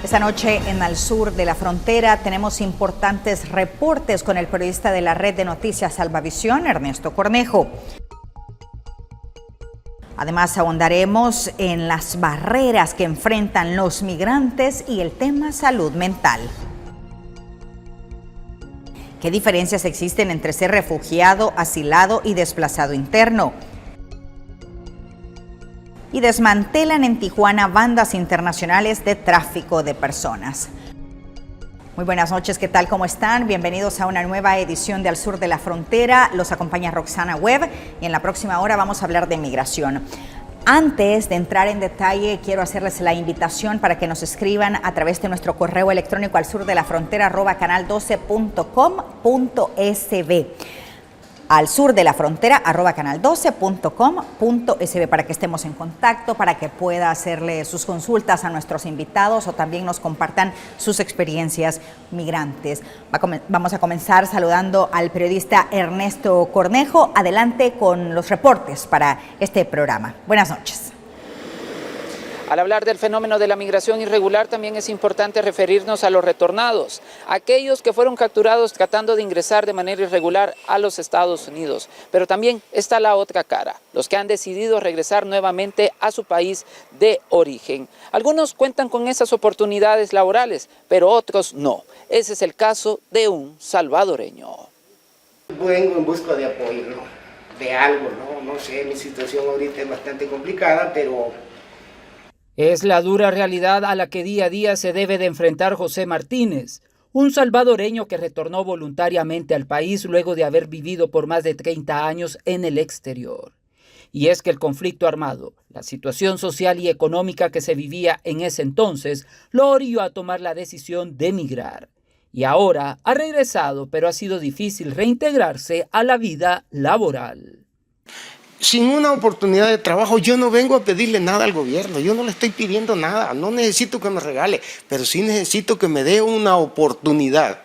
Esta noche en Al Sur de la Frontera tenemos importantes reportes con el periodista de la red de noticias Salvavisión, Ernesto Cornejo. Además, ahondaremos en las barreras que enfrentan los migrantes y el tema salud mental. ¿Qué diferencias existen entre ser refugiado, asilado y desplazado interno? Y desmantelan en Tijuana bandas internacionales de tráfico de personas. Muy buenas noches, ¿qué tal? ¿Cómo están? Bienvenidos a una nueva edición de Al Sur de la Frontera. Los acompaña Roxana Webb y en la próxima hora vamos a hablar de migración. Antes de entrar en detalle, quiero hacerles la invitación para que nos escriban a través de nuestro correo electrónico alsurdelaFrontera@canal12.com.sb. alsurdelaFrontera@canal12.com.sb para que estemos en contacto, para que pueda hacerle sus consultas a nuestros invitados o también nos compartan sus experiencias migrantes. Vamos a comenzar saludando al periodista Ernesto Cornejo. Adelante con los reportes para este programa. Buenas noches. Al hablar del fenómeno de la migración irregular, también es importante referirnos a los retornados, aquellos que fueron capturados tratando de ingresar de manera irregular a los Estados Unidos. Pero también está la otra cara, los que han decidido regresar nuevamente a su país de origen. Algunos cuentan con esas oportunidades laborales, pero otros no. Ese es el caso de un salvadoreño. Vengo en busca de apoyo, ¿no? De algo, no sé, mi situación ahorita es bastante complicada, pero... Es la dura realidad a la que día a día se debe de enfrentar José Martínez, un salvadoreño que retornó voluntariamente al país luego de haber vivido por más de 30 años en el exterior. Y es que el conflicto armado, la situación social y económica que se vivía en ese entonces, lo orilló a tomar la decisión de emigrar. Y ahora ha regresado, pero ha sido difícil reintegrarse a la vida laboral. Sin una oportunidad de trabajo, yo no vengo a pedirle nada al gobierno, yo no le estoy pidiendo nada, no necesito que me regale, pero sí necesito que me dé una oportunidad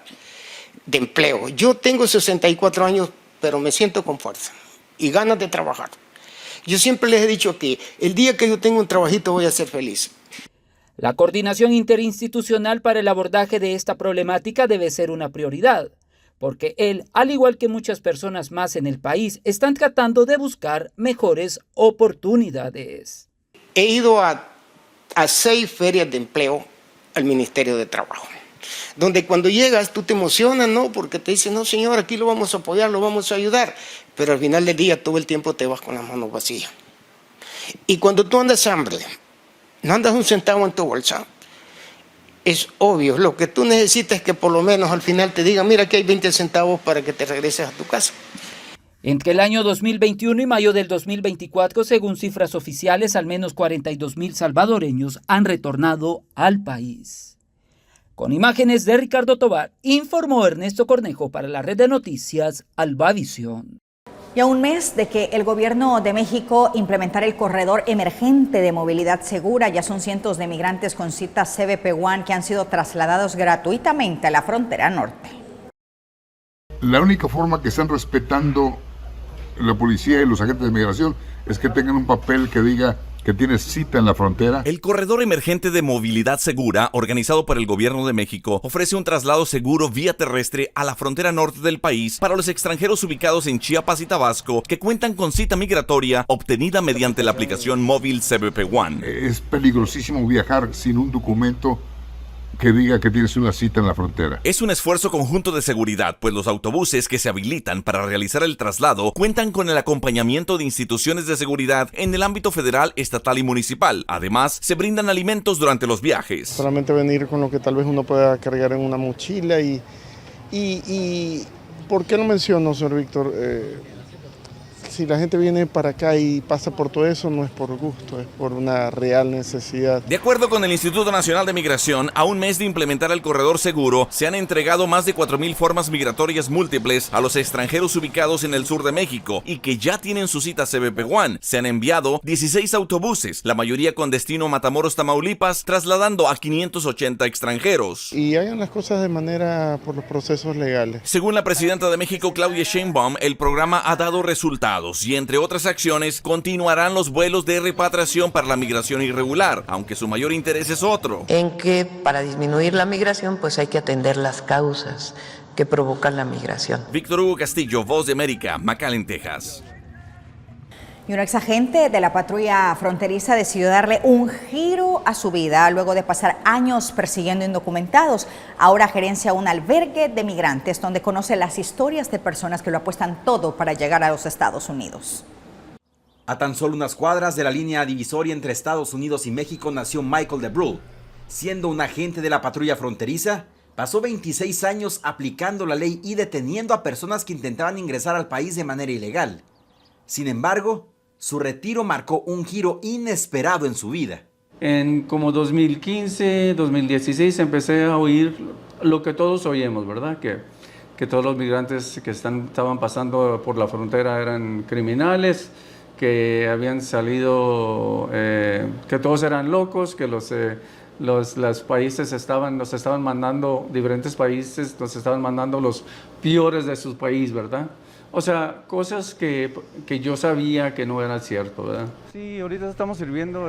de empleo. Yo tengo 64 años, pero me siento con fuerza y ganas de trabajar. Yo siempre les he dicho que el día que yo tenga un trabajito voy a ser feliz. La coordinación interinstitucional para el abordaje de esta problemática debe ser una prioridad, porque él, al igual que muchas personas más en el país, están tratando de buscar mejores oportunidades. He ido a 6 ferias de empleo al Ministerio de Trabajo, donde cuando llegas tú te emocionas, ¿no? Porque te dicen, no señor, aquí lo vamos a apoyar, lo vamos a ayudar, pero al final del día todo el tiempo te vas con las manos vacías. Y cuando tú andas hambre, no andas un centavo en tu bolsa, es obvio, lo que tú necesitas es que por lo menos al final te digan, mira, aquí hay 20 centavos para que te regreses a tu casa. Entre el año 2021 y mayo del 2024, según cifras oficiales, al menos 42,000 salvadoreños han retornado al país. Con imágenes de Ricardo Tobar, informó Ernesto Cornejo para la red de noticias Salvavisión. Y a un mes de que el gobierno de México implementara el corredor emergente de movilidad segura, ya son cientos de migrantes con cita CBP One que han sido trasladados gratuitamente a la frontera norte. La única forma que están respetando la policía y los agentes de migración es que tengan un papel que diga que tiene cita en la frontera. El corredor emergente de movilidad segura, organizado por el gobierno de México, ofrece un traslado seguro vía terrestre a la frontera norte del país para los extranjeros ubicados en Chiapas y Tabasco que cuentan con cita migratoria obtenida mediante la aplicación móvil CBP One. Es peligrosísimo viajar sin un documento que diga que tienes una cita en la frontera. Es un esfuerzo conjunto de seguridad, pues los autobuses que se habilitan para realizar el traslado cuentan con el acompañamiento de instituciones de seguridad en el ámbito federal, estatal y municipal. Además, se brindan alimentos durante los viajes. Solamente venir con lo que tal vez uno pueda cargar en una mochila y ¿por qué lo menciono, señor Víctor? Si la gente viene para acá y pasa por todo eso, no es por gusto, es por una real necesidad. De acuerdo con el Instituto Nacional de Migración, a un mes de implementar el corredor seguro, se han entregado más de 4,000 formas migratorias múltiples a los extranjeros ubicados en el sur de México y que ya tienen su cita CBP One. Se han enviado 16 autobuses, la mayoría con destino a Matamoros, Tamaulipas, trasladando a 580 extranjeros. Y hagan las cosas de manera por los procesos legales. Según la presidenta de México, Claudia Sheinbaum, el programa ha dado resultados. estados y, entre otras acciones, continuarán los vuelos de repatriación para la migración irregular, aunque su mayor interés es otro. En que para disminuir la migración pues hay que atender las causas que provocan la migración. Víctor Hugo Castillo, Voz de América, McAllen, Texas. Y un exagente de la patrulla fronteriza decidió darle un giro a su vida luego de pasar años persiguiendo indocumentados. Ahora gerencia un albergue de migrantes donde conoce las historias de personas que lo apuestan todo para llegar a los Estados Unidos. A tan solo unas cuadras de la línea divisoria entre Estados Unidos y México nació Michael DeBrule. Siendo un agente de la patrulla fronteriza, pasó 26 años aplicando la ley y deteniendo a personas que intentaban ingresar al país de manera ilegal. Sin embargo, su retiro marcó un giro inesperado en su vida. En como 2015, 2016 empecé a oír lo que todos oímos, ¿verdad? Que todos los migrantes que estaban pasando por la frontera eran criminales, que habían salido, que todos eran locos, que los países nos estaban mandando, diferentes países nos estaban mandando los peores de su país, ¿verdad? O sea, cosas que yo sabía que no eran cierto, ¿verdad? Sí, ahorita estamos sirviendo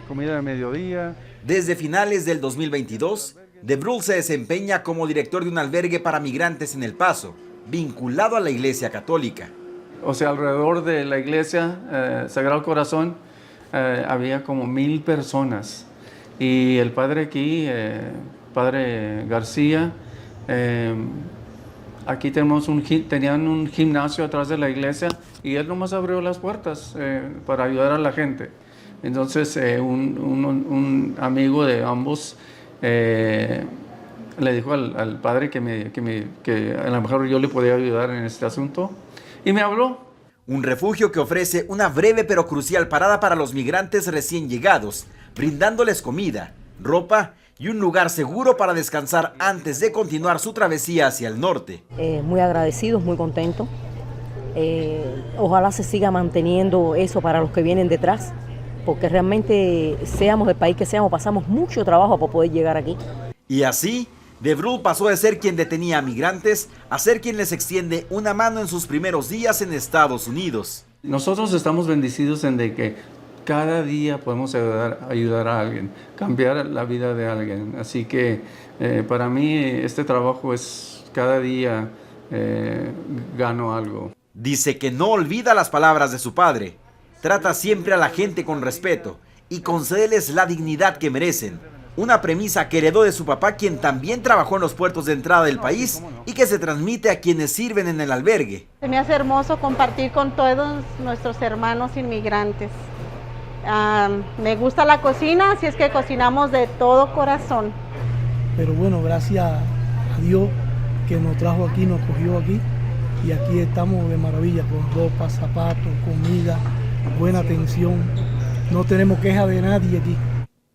comida de mediodía. Desde finales del 2022, DeBrule se desempeña como director de un albergue para migrantes en El Paso, vinculado a la Iglesia Católica. O sea, alrededor de la iglesia Sagrado Corazón había como 1,000 personas. Y el padre aquí, padre García, aquí tenían un gimnasio atrás de la iglesia y él nomás abrió las puertas para ayudar a la gente. Entonces un amigo de ambos le dijo al padre que a lo mejor yo le podía ayudar en este asunto y me habló. Un refugio que ofrece una breve pero crucial parada para los migrantes recién llegados, brindándoles comida, ropa y un lugar seguro para descansar antes de continuar su travesía hacia el norte. Muy agradecidos, muy contentos. Ojalá se siga manteniendo eso para los que vienen detrás, porque realmente seamos el país que seamos, pasamos mucho trabajo para poder llegar aquí. Y así, DeBrule pasó de ser quien detenía a migrantes a ser quien les extiende una mano en sus primeros días en Estados Unidos. Nosotros estamos bendecidos en de que cada día podemos ayudar a alguien, cambiar la vida de alguien. Así que para mí este trabajo es cada día gano algo. Dice que no olvida las palabras de su padre. Trata siempre a la gente con respeto y concédeles la dignidad que merecen. Una premisa que heredó de su papá, quien también trabajó en los puertos de entrada del país y que se transmite a quienes sirven en el albergue. Se me hace hermoso compartir con todos nuestros hermanos inmigrantes. Me gusta la cocina, así es que cocinamos de todo corazón. Pero bueno, gracias a Dios que nos trajo aquí, nos cogió aquí y aquí estamos de maravilla con ropa, zapatos, comida, buena atención. No tenemos queja de nadie aquí.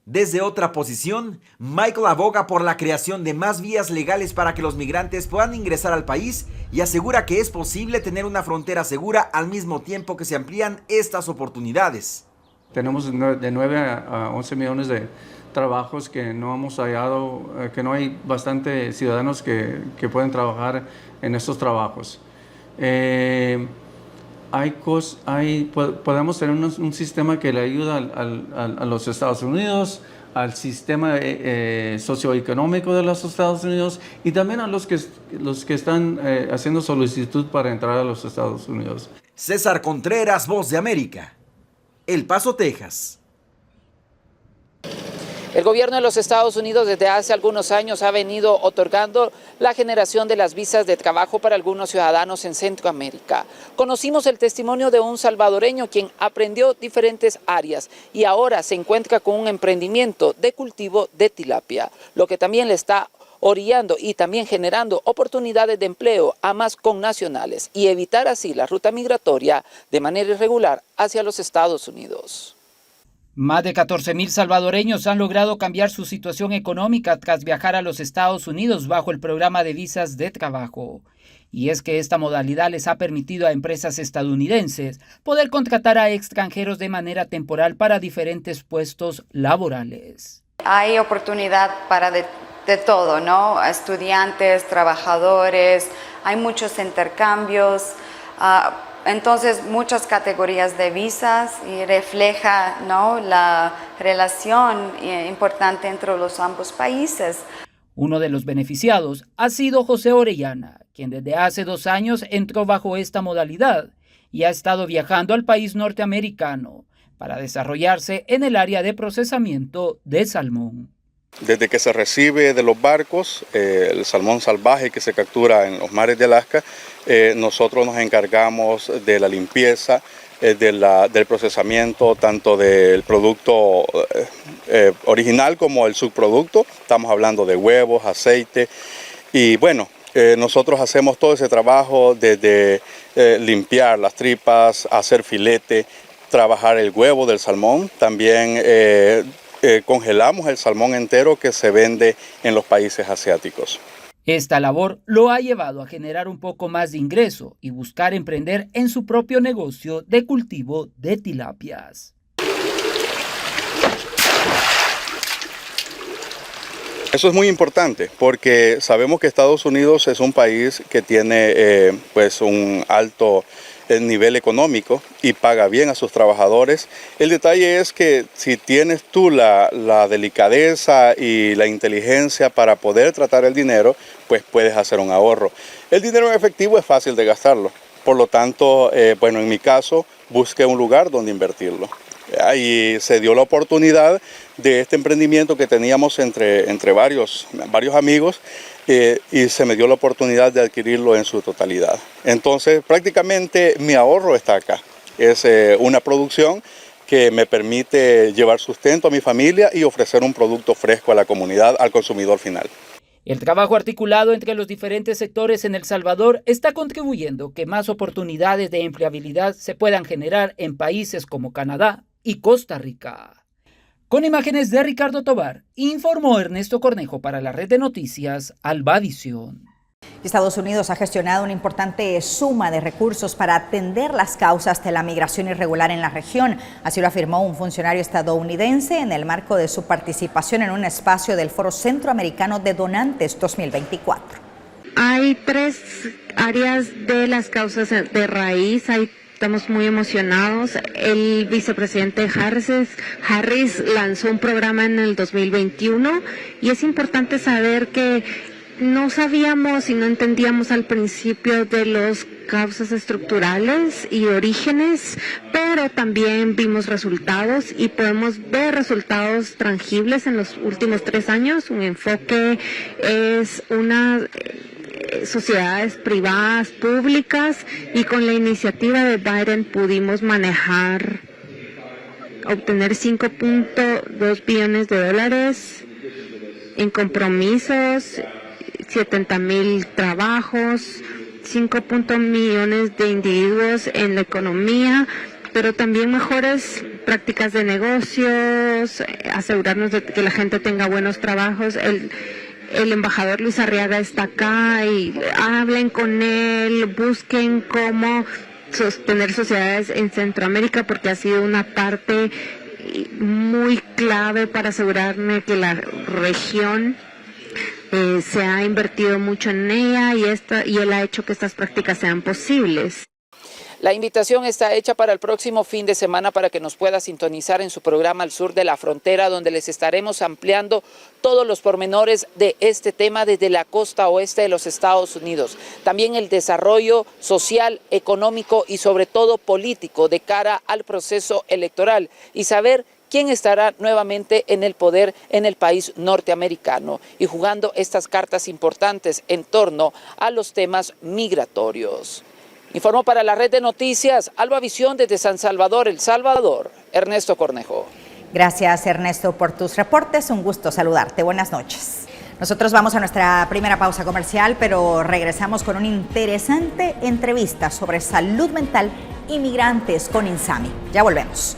Desde otra posición, Michael aboga por la creación de más vías legales para que los migrantes puedan ingresar al país y asegura que es posible tener una frontera segura al mismo tiempo que se amplían estas oportunidades. Tenemos de 9 a 11 millones de trabajos que no hemos hallado, que no hay bastante ciudadanos que pueden trabajar en estos trabajos. Podemos tener un sistema que le ayuda a los Estados Unidos, al sistema socioeconómico de los Estados Unidos y también a los que están haciendo solicitud para entrar a los Estados Unidos. César Contreras, Voz de América, El Paso, Texas. El gobierno de los Estados Unidos desde hace algunos años ha venido otorgando la generación de las visas de trabajo para algunos ciudadanos en Centroamérica. Conocimos el testimonio de un salvadoreño quien aprendió diferentes áreas y ahora se encuentra con un emprendimiento de cultivo de tilapia, lo que también le está orillando y también generando oportunidades de empleo a más connacionales y evitar así la ruta migratoria de manera irregular hacia los Estados Unidos. Más de 14,000 salvadoreños han logrado cambiar su situación económica tras viajar a los Estados Unidos bajo el programa de visas de trabajo. Y es que esta modalidad les ha permitido a empresas estadounidenses poder contratar a extranjeros de manera temporal para diferentes puestos laborales. Hay oportunidad para de todo, ¿no? Estudiantes, trabajadores, hay muchos intercambios. entonces muchas categorías de visas y refleja, ¿no?, la relación importante entre los ambos países. Uno de los beneficiados ha sido José Orellana, quien desde hace 2 años entró bajo esta modalidad y ha estado viajando al país norteamericano para desarrollarse en el área de procesamiento de salmón. Desde que se recibe de los barcos el salmón salvaje que se captura en los mares de Alaska, nosotros nos encargamos de la limpieza, del procesamiento tanto del producto original como el subproducto. Estamos hablando de huevos, aceite y bueno, nosotros hacemos todo ese trabajo desde limpiar las tripas, hacer filete, trabajar el huevo del salmón, también congelamos el salmón entero que se vende en los países asiáticos. Esta labor lo ha llevado a generar un poco más de ingreso y buscar emprender en su propio negocio de cultivo de tilapias. Eso es muy importante porque sabemos que Estados Unidos es un país que tiene pues un alto nivel económico y paga bien a sus trabajadores. El detalle es que si tienes tú la delicadeza y la inteligencia para poder tratar el dinero, pues puedes hacer un ahorro. El dinero en efectivo es fácil de gastarlo. Por lo tanto, bueno, en mi caso, busqué un lugar donde invertirlo. Y se dio la oportunidad de este emprendimiento que teníamos entre varios amigos y se me dio la oportunidad de adquirirlo en su totalidad. Entonces prácticamente mi ahorro está acá. Es una producción que me permite llevar sustento a mi familia y ofrecer un producto fresco a la comunidad, al consumidor final. El trabajo articulado entre los diferentes sectores en El Salvador está contribuyendo que más oportunidades de empleabilidad se puedan generar en países como Canadá y Costa Rica. Con imágenes de Ricardo Tobar, informó Ernesto Cornejo para la red de noticias Albavisión. Estados Unidos ha gestionado una importante suma de recursos para atender las causas de la migración irregular en la región. Así lo afirmó un funcionario estadounidense en el marco de su participación en un espacio del Foro Centroamericano de Donantes 2024. Hay 3 áreas de las causas de raíz. Estamos muy emocionados. El vicepresidente Harris lanzó un programa en el 2021 y es importante saber que no sabíamos y no entendíamos al principio de las causas estructurales y orígenes, pero también vimos resultados y podemos ver resultados tangibles en los últimos 3 años. Un enfoque es sociedades privadas, públicas, y con la iniciativa de Biden pudimos obtener $5.2 billones en compromisos, 70,000 trabajos, 5 millones de individuos en la economía, pero también mejores prácticas de negocios, asegurarnos de que la gente tenga buenos trabajos. El embajador Luis Arriaga está acá y hablen con él, busquen cómo sostener sociedades en Centroamérica porque ha sido una parte muy clave para asegurarme que la región se ha invertido mucho en ella y él ha hecho que estas prácticas sean posibles. La invitación está hecha para el próximo fin de semana para que nos pueda sintonizar en su programa Al Sur de la Frontera, donde les estaremos ampliando todos los pormenores de este tema desde la costa oeste de los Estados Unidos. También el desarrollo social, económico y sobre todo político de cara al proceso electoral y saber quién estará nuevamente en el poder en el país norteamericano y jugando estas cartas importantes en torno a los temas migratorios. Informó para la red de noticias Albavisión desde San Salvador, El Salvador, Ernesto Cornejo. Gracias, Ernesto, por tus reportes. Un gusto saludarte. Buenas noches. Nosotros vamos a nuestra primera pausa comercial, pero regresamos con una interesante entrevista sobre salud mental y migrantes con Insami. Ya volvemos.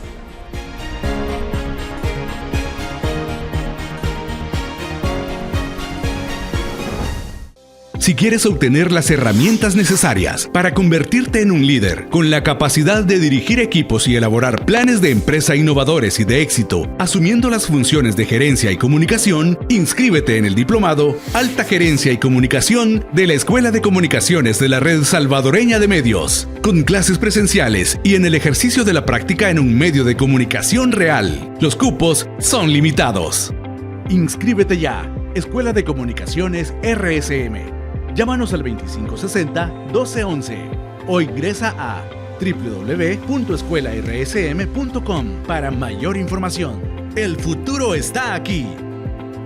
Si quieres obtener las herramientas necesarias para convertirte en un líder con la capacidad de dirigir equipos y elaborar planes de empresa innovadores y de éxito, asumiendo las funciones de gerencia y comunicación, inscríbete en el diplomado Alta Gerencia y Comunicación de la Escuela de Comunicaciones de la Red Salvadoreña de Medios, con clases presenciales y en el ejercicio de la práctica en un medio de comunicación real. Los cupos son limitados. Inscríbete ya. Escuela de Comunicaciones RSM. Llámanos al 2560-1211 o ingresa a www.escuelarsm.com para mayor información. El futuro está aquí.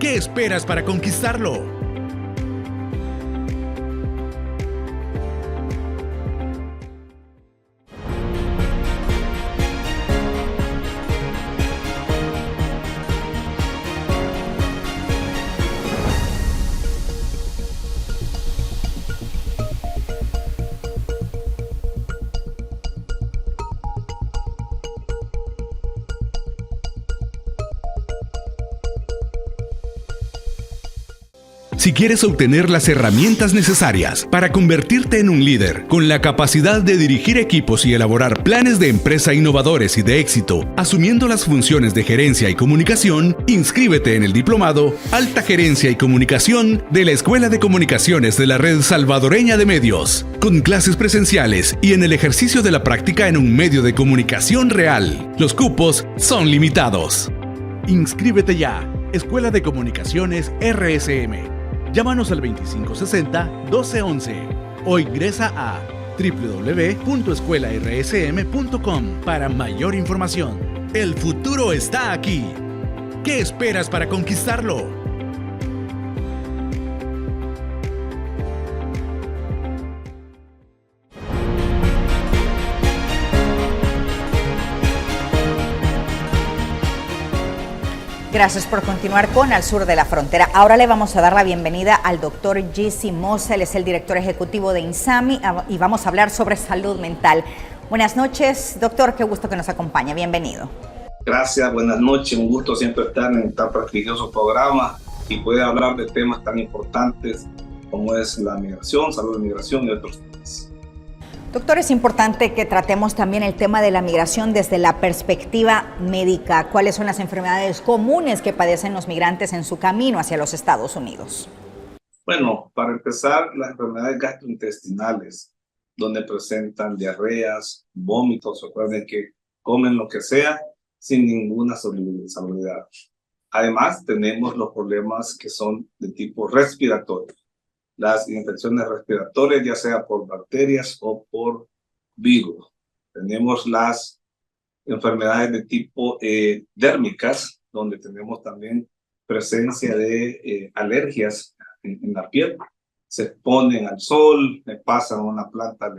¿Qué esperas para conquistarlo? Si quieres obtener las herramientas necesarias para convertirte en un líder con la capacidad de dirigir equipos y elaborar planes de empresa innovadores y de éxito, asumiendo las funciones de gerencia y comunicación, inscríbete en el diplomado Alta Gerencia y Comunicación de la Escuela de Comunicaciones de la Red Salvadoreña de Medios, con clases presenciales y en el ejercicio de la práctica en un medio de comunicación real. Los cupos son limitados. Inscríbete ya. Escuela de Comunicaciones RSM. Llámanos al 2560-1211 o ingresa a www.escuelarsm.com para mayor información. El futuro está aquí. ¿Qué esperas para conquistarlo? Gracias por continuar con Al Sur de la Frontera. Ahora le vamos a dar la bienvenida al doctor Jesse Mosa. Él es el director ejecutivo de INSAMI y vamos a hablar sobre salud mental. Buenas noches, doctor. Qué gusto que nos acompañe. Bienvenido. Gracias, buenas noches. Un gusto siempre estar en tan prestigioso programa y poder hablar de temas tan importantes como es la migración, salud de migración y otros temas. Doctor, es importante que tratemos también el tema de la migración desde la perspectiva médica. ¿Cuáles son las enfermedades comunes que padecen los migrantes en su camino hacia los Estados Unidos? Bueno, para empezar, las enfermedades gastrointestinales, donde presentan diarreas, vómitos. Recuerden que comen lo que sea sin ninguna salubridad. Además, tenemos los problemas que son de tipo respiratorio. Las infecciones respiratorias, ya sea por bacterias o por virus. Tenemos las enfermedades de tipo dérmicas, donde tenemos también presencia de alergias en la piel. Se exponen al sol, pasan una planta,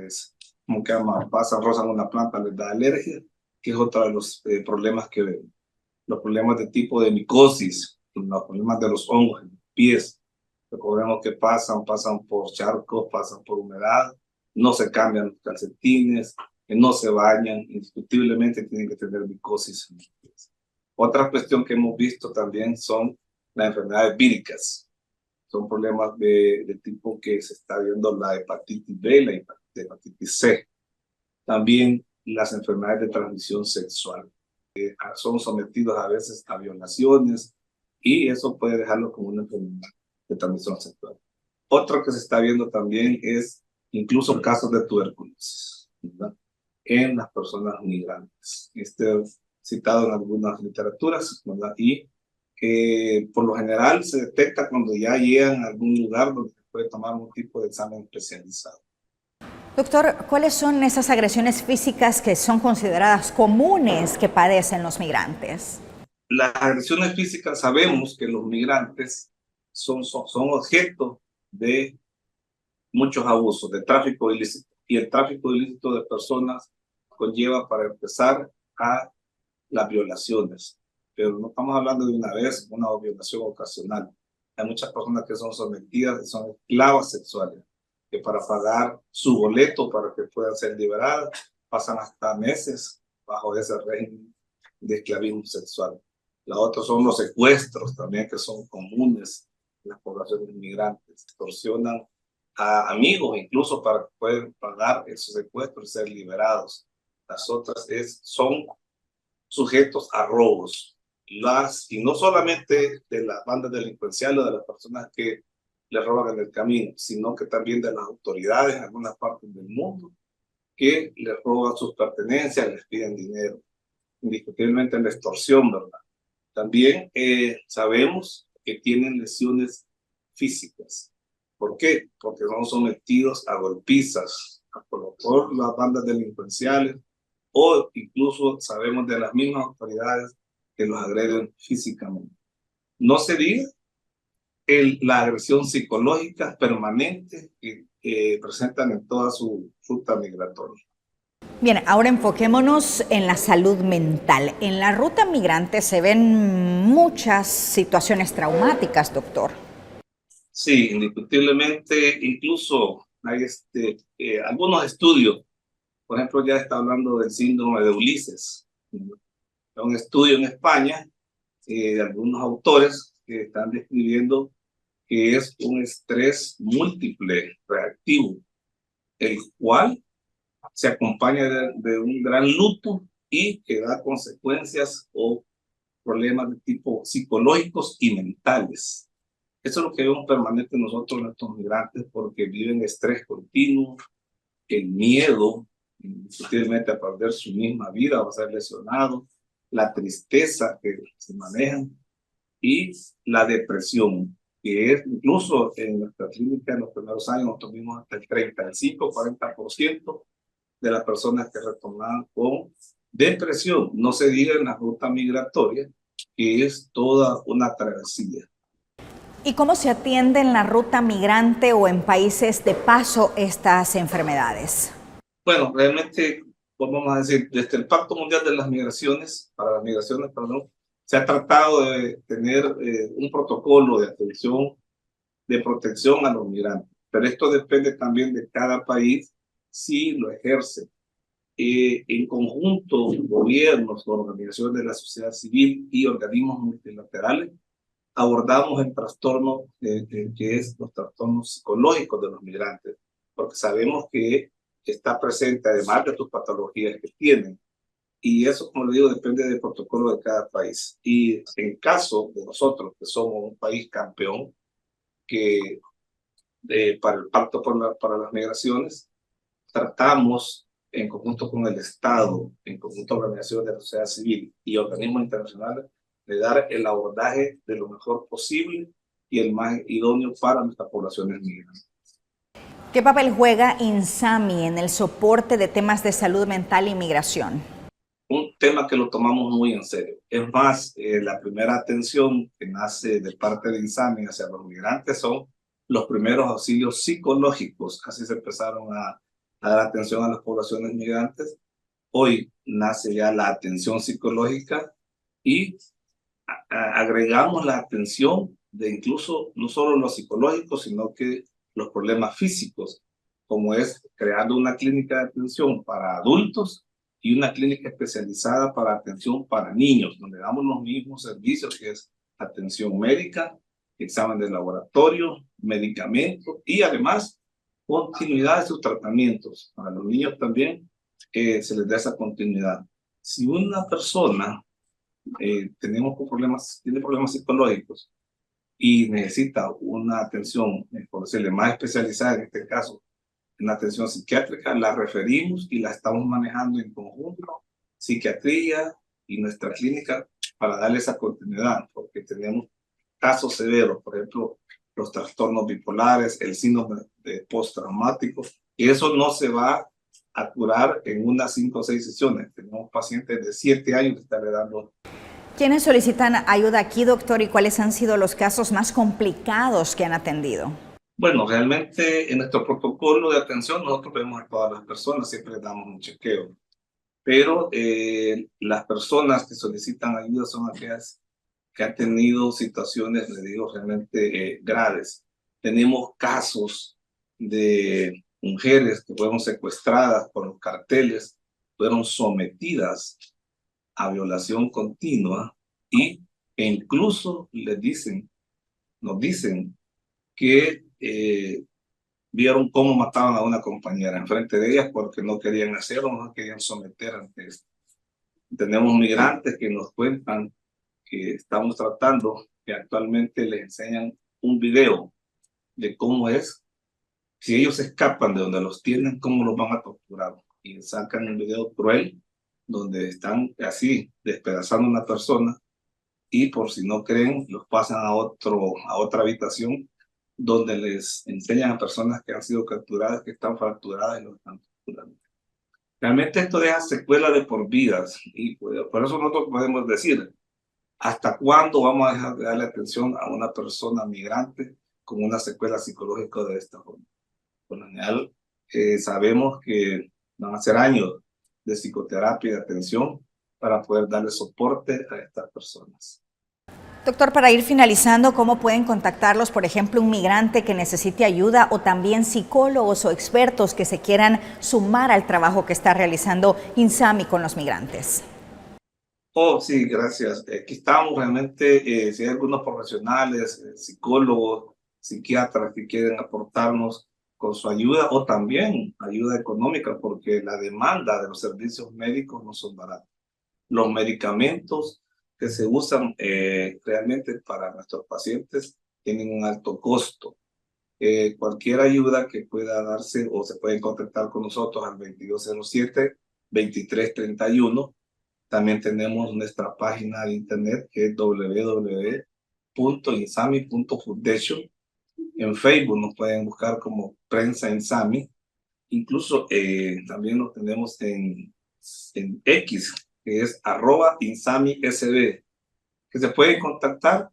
rozan una planta, les da alergia, que es otro de los problemas que vemos. Los problemas de tipo de micosis, los problemas de los hongos en los pies. Recordemos que pasan por charcos, pasan por humedad, no se cambian los calcetines, no se bañan, indiscutiblemente tienen que tener micosis. Otra cuestión que hemos visto también son las enfermedades víricas. Son problemas de tipo que se está viendo la hepatitis B, la hepatitis C. También las enfermedades de transmisión sexual. Son sometidos a veces a violaciones y eso puede dejarlo como una enfermedad de transmisión sexual. Otro que se está viendo también es incluso casos de tuberculosis, ¿verdad?, en las personas migrantes. Citado en algunas literaturas, ¿verdad?, y por lo general se detecta cuando ya llegan a algún lugar donde se puede tomar un tipo de examen especializado. Doctor, ¿cuáles son esas agresiones físicas que son consideradas comunes que padecen los migrantes? Las agresiones físicas, sabemos que los migrantes son objeto de muchos abusos, de tráfico ilícito. Y el tráfico ilícito de personas conlleva, para empezar, a las violaciones. Pero no estamos hablando de una vez, una violación ocasional. Hay muchas personas que son sometidas y son esclavas sexuales, que para pagar su boleto para que puedan ser liberadas, pasan hasta meses bajo ese régimen de esclavismo sexual. La otra son los secuestros también, que son comunes en las poblaciones inmigrantes. Extorsionan a amigos, incluso para que puedan pagar esos secuestros y ser liberados. Las otras son sujetos a robos. Y no solamente de las bandas delincuenciales o de las personas que le roban en el camino, sino que también de las autoridades en algunas partes del mundo que les roban sus pertenencias, les piden dinero. Indiscutiblemente la extorsión, ¿verdad? También sabemos que tienen lesiones físicas. ¿Por qué? Porque son sometidos a golpizas por las bandas delincuenciales, o incluso sabemos de las mismas autoridades que los agreden físicamente. No se diga la agresión psicológica permanente que presentan en toda su ruta migratoria. Bien, ahora enfoquémonos en la salud mental. En la ruta migrante se ven muchas situaciones traumáticas, doctor. Sí, indiscutiblemente, incluso hay algunos estudios, por ejemplo, ya está hablando del síndrome de Ulises. Un estudio en España de algunos autores que están describiendo que es un estrés múltiple reactivo, el cual se acompaña de un gran luto y que da consecuencias o problemas de tipo psicológicos y mentales. Eso es lo que vemos permanente nosotros, nuestros migrantes, porque viven estrés continuo, el miedo, indiscutiblemente a perder su misma vida o a ser lesionado, la tristeza que se manejan y la depresión, que es incluso en nuestra clínica en los primeros años nosotros vimos hasta el 35-40% de las personas que retornaban con depresión. No se diga en la ruta migratoria, que es toda una travesía. ¿Y cómo se atiende en la ruta migrante o en países de paso estas enfermedades? Bueno, realmente, vamos a decir, desde el Pacto Mundial de las Migraciones, se ha tratado de tener un protocolo de atención, de protección a los migrantes. Pero esto depende también de cada país si lo ejerce. En conjunto, gobiernos, organizaciones de la sociedad civil y organismos multilaterales, abordamos el trastorno que es los trastornos psicológicos de los migrantes, porque sabemos que está presente además de tus patologías que tienen. Y eso, como le digo, depende del protocolo de cada país. Y en caso de nosotros, que somos un país campeón, que para el Pacto para las Migraciones, tratamos en conjunto con el Estado, en conjunto con organizaciones de la sociedad civil y organismos internacionales, de dar el abordaje de lo mejor posible y el más idóneo para nuestras poblaciones migrantes. ¿Qué papel juega INSAMI en el soporte de temas de salud mental y migración? Un tema que lo tomamos muy en serio. Es más, la primera atención que nace de parte de INSAMI hacia los migrantes son los primeros auxilios psicológicos. Así se empezaron a dar atención a las poblaciones migrantes. Hoy nace ya la atención psicológica y agregamos la atención de incluso no solo lo psicológico, sino que los problemas físicos, como es creando una clínica de atención para adultos y una clínica especializada para atención para niños, donde damos los mismos servicios, que es atención médica, examen de laboratorio, medicamentos y además continuidad de sus tratamientos. Para los niños también se les da esa continuidad. Si una persona tiene problemas psicológicos y necesita una atención, por decirle, más especializada, en este caso, en atención psiquiátrica, la referimos y la estamos manejando en conjunto, psiquiatría y nuestra clínica, para darle esa continuidad, porque tenemos casos severos, por ejemplo, los trastornos bipolares, el síndrome de postraumático, y eso no se va a curar en unas 5 o 6 sesiones. Tenemos pacientes de 7 años que están dando. ¿Quiénes solicitan ayuda aquí, doctor, y cuáles han sido los casos más complicados que han atendido? Bueno, realmente en nuestro protocolo de atención nosotros vemos a todas las personas, siempre les damos un chequeo, pero las personas que solicitan ayuda son aquellas que han tenido situaciones, les digo, realmente graves. Tenemos casos de mujeres que fueron secuestradas por los carteles, fueron sometidas a violación continua e incluso nos dicen que vieron cómo mataban a una compañera enfrente de ellas porque no querían hacerlo, no querían someter ante esto. Tenemos migrantes que nos cuentan que estamos tratando, que actualmente les enseñan un video de cómo es, si ellos escapan de donde los tienen, cómo los van a torturar. Y sacan un video cruel donde están así despedazando a una persona y por si no creen, los pasan a otra habitación donde les enseñan a personas que han sido capturadas, que están fracturadas y los están torturando. Realmente esto deja secuelas de por vidas y por eso nosotros podemos decir, ¿hasta cuándo vamos a dejar de darle atención a una persona migrante con una secuela psicológica de esta forma? Por lo general, sabemos que van a ser años de psicoterapia y de atención para poder darle soporte a estas personas. Doctor, para ir finalizando, ¿cómo pueden contactarlos, por ejemplo, un migrante que necesite ayuda o también psicólogos o expertos que se quieran sumar al trabajo que está realizando INSAMI con los migrantes? Oh, sí, gracias. Aquí estamos realmente, si hay algunos profesionales, psicólogos, psiquiatras que quieren aportarnos con su ayuda o también ayuda económica, porque la demanda de los servicios médicos no son baratos. Los medicamentos que se usan realmente para nuestros pacientes tienen un alto costo. Cualquier ayuda que pueda darse o se pueden contactar con nosotros al 2207-2331. También tenemos nuestra página de internet que es www.insami.foundation. En Facebook nos pueden buscar como Prensa Insami. Incluso también lo tenemos en X, que es @InsamiSB, que se pueden contactar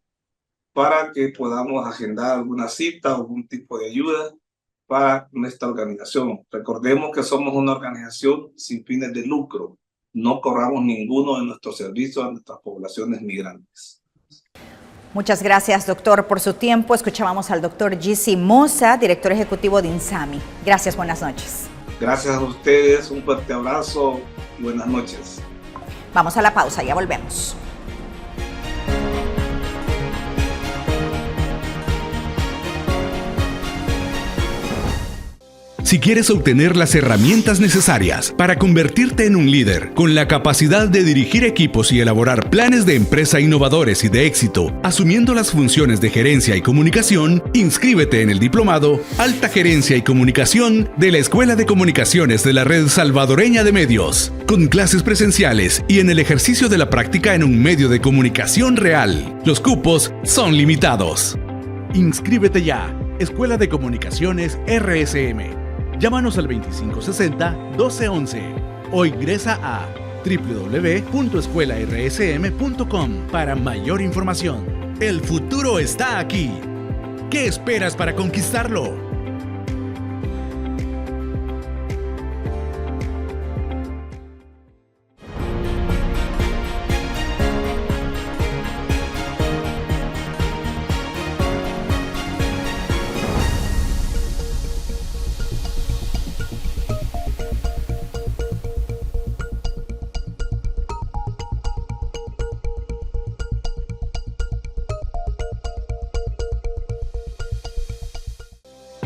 para que podamos agendar alguna cita o algún tipo de ayuda para nuestra organización. Recordemos que somos una organización sin fines de lucro. No cobramos ninguno de nuestros servicios a nuestras poblaciones migrantes. Muchas gracias, doctor, por su tiempo. Escuchábamos al doctor Gissi Moza, director ejecutivo de INSAMI. Gracias, buenas noches. Gracias a ustedes, un fuerte abrazo y buenas noches. Vamos a la pausa, ya volvemos. Si quieres obtener las herramientas necesarias para convertirte en un líder con la capacidad de dirigir equipos y elaborar planes de empresa innovadores y de éxito, asumiendo las funciones de gerencia y comunicación, inscríbete en el diplomado Alta Gerencia y Comunicación de la Escuela de Comunicaciones de la Red Salvadoreña de Medios, con clases presenciales y en el ejercicio de la práctica en un medio de comunicación real. Los cupos son limitados. Inscríbete ya. Escuela de Comunicaciones RSM. Llámanos al 2560-1211 o ingresa a www.escuelarsm.com para mayor información. El futuro está aquí. ¿Qué esperas para conquistarlo?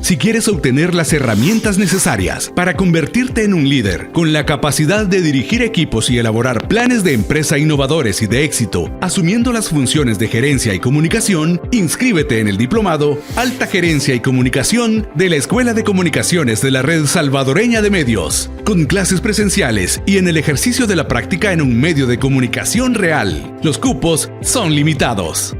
Si quieres obtener las herramientas necesarias para convertirte en un líder con la capacidad de dirigir equipos y elaborar planes de empresa innovadores y de éxito, asumiendo las funciones de gerencia y comunicación, inscríbete en el diplomado Alta Gerencia y Comunicación de la Escuela de Comunicaciones de la Red Salvadoreña de Medios, con clases presenciales y en el ejercicio de la práctica en un medio de comunicación real. Los cupos son limitados.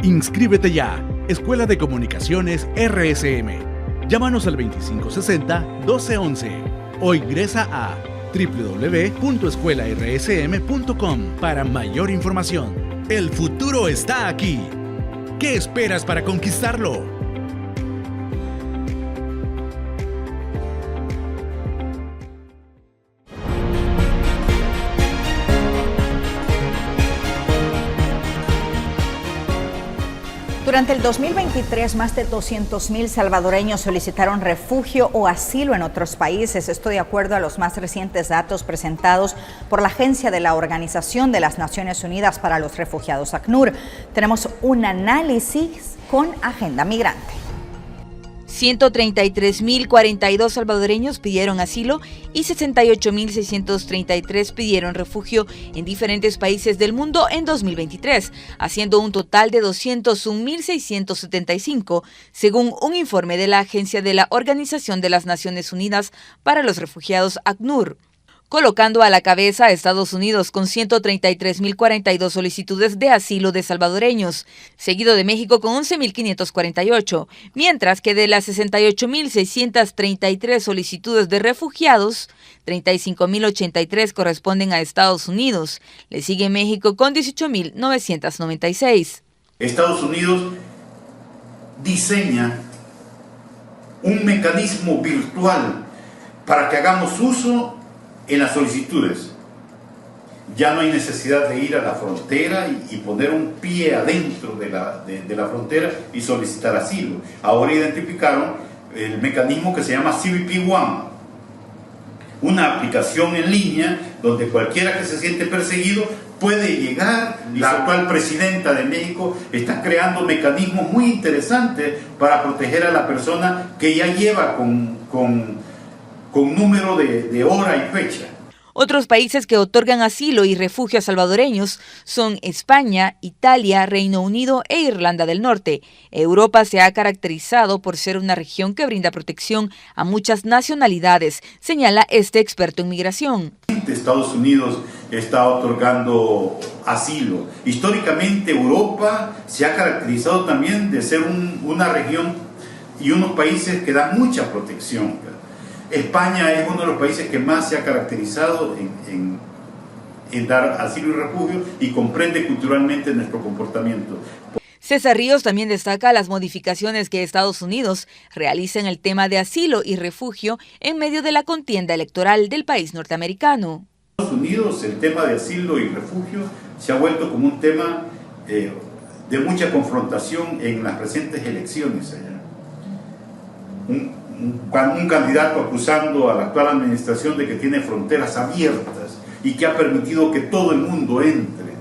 Inscríbete ya. Escuela de Comunicaciones RSM. Llámanos al 2560-1211 o ingresa a www.escuelarsm.com para mayor información. El futuro está aquí. ¿Qué esperas para conquistarlo? Durante el 2023, más de 200,000 salvadoreños solicitaron refugio o asilo en otros países. Esto de acuerdo a los más recientes datos presentados por la Agencia de la Organización de las Naciones Unidas para los Refugiados, ACNUR. Tenemos un análisis con Agenda Migrante. 133.042 salvadoreños pidieron asilo y 68.633 pidieron refugio en diferentes países del mundo en 2023, haciendo un total de 201.675, según un informe de la Agencia de la Organización de las Naciones Unidas para los Refugiados, ACNUR, colocando a la cabeza a Estados Unidos con 133.042 solicitudes de asilo de salvadoreños, seguido de México con 11.548, mientras que de las 68.633 solicitudes de refugiados, 35.083 corresponden a Estados Unidos. Le sigue México con 18.996. Estados Unidos diseña un mecanismo virtual para que hagamos uso en las solicitudes. Ya no hay necesidad de ir a la frontera y poner un pie adentro de la frontera y solicitar asilo. Ahora identificaron el mecanismo que se llama CBP One, una aplicación en línea donde cualquiera que se siente perseguido puede llegar. La actual presidenta de México está creando mecanismos muy interesantes para proteger a la persona que ya lleva con número de hora y fecha. Otros países que otorgan asilo y refugio a salvadoreños son España, Italia, Reino Unido e Irlanda del Norte. Europa se ha caracterizado por ser una región que brinda protección a muchas nacionalidades, señala este experto en migración. Estados Unidos está otorgando asilo. Históricamente Europa se ha caracterizado también de ser una región y unos países que dan mucha protección. España es uno de los países que más se ha caracterizado en dar asilo y refugio y comprende culturalmente nuestro comportamiento. César Ríos también destaca las modificaciones que Estados Unidos realiza en el tema de asilo y refugio en medio de la contienda electoral del país norteamericano. En Estados Unidos el tema de asilo y refugio se ha vuelto como un tema de mucha confrontación en las recientes elecciones allá. Un candidato acusando a la actual administración de que tiene fronteras abiertas y que ha permitido que todo el mundo entre.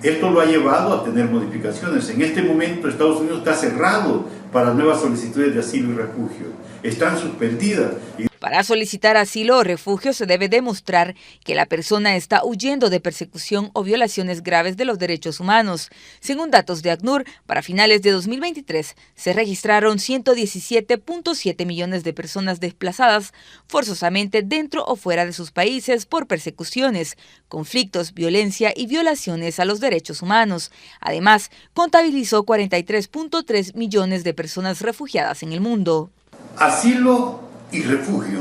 Esto lo ha llevado a tener modificaciones. En este momento Estados Unidos está cerrado para nuevas solicitudes de asilo y refugio. Están suspendidas. Para solicitar asilo o refugio se debe demostrar que la persona está huyendo de persecución o violaciones graves de los derechos humanos. Según datos de ACNUR, para finales de 2023 se registraron 117.7 millones de personas desplazadas forzosamente dentro o fuera de sus países por persecuciones, conflictos, violencia y violaciones a los derechos humanos. Además, contabilizó 43.3 millones de personas refugiadas en el mundo. Asilo y refugio.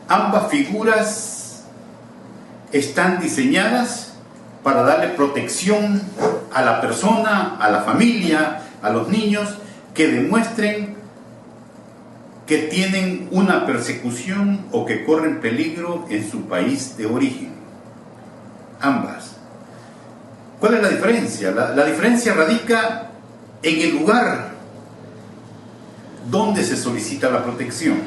Ambas figuras están diseñadas para darle protección a la persona, a la familia, a los niños que demuestren que tienen una persecución o que corren peligro en su país de origen. Ambas. ¿Cuál es la diferencia? La diferencia radica en el lugar donde se solicita la protección.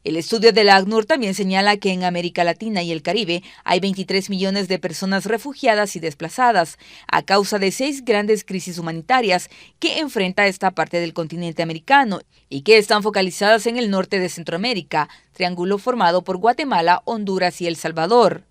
El estudio de la ACNUR también señala que en América Latina y el Caribe hay 23 millones de personas refugiadas y desplazadas a causa de 6 grandes crisis humanitarias que enfrenta esta parte del continente americano y que están focalizadas en el norte de Centroamérica, triángulo formado por Guatemala, Honduras y El Salvador.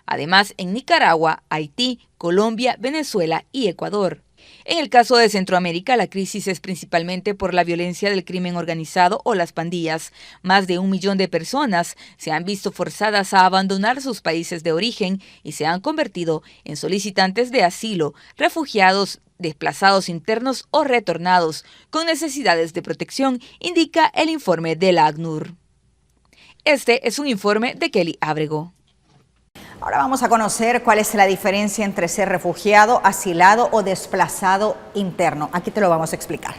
Además, en Nicaragua, Haití, Colombia, Venezuela y Ecuador. En el caso de Centroamérica, la crisis es principalmente por la violencia del crimen organizado o las pandillas. Más de 1 millón de personas se han visto forzadas a abandonar sus países de origen y se han convertido en solicitantes de asilo, refugiados, desplazados internos o retornados con necesidades de protección, indica el informe de la ACNUR. Este es un informe de Kelly Ábrego. Ahora vamos a conocer cuál es la diferencia entre ser refugiado, asilado o desplazado interno. Aquí te lo vamos a explicar.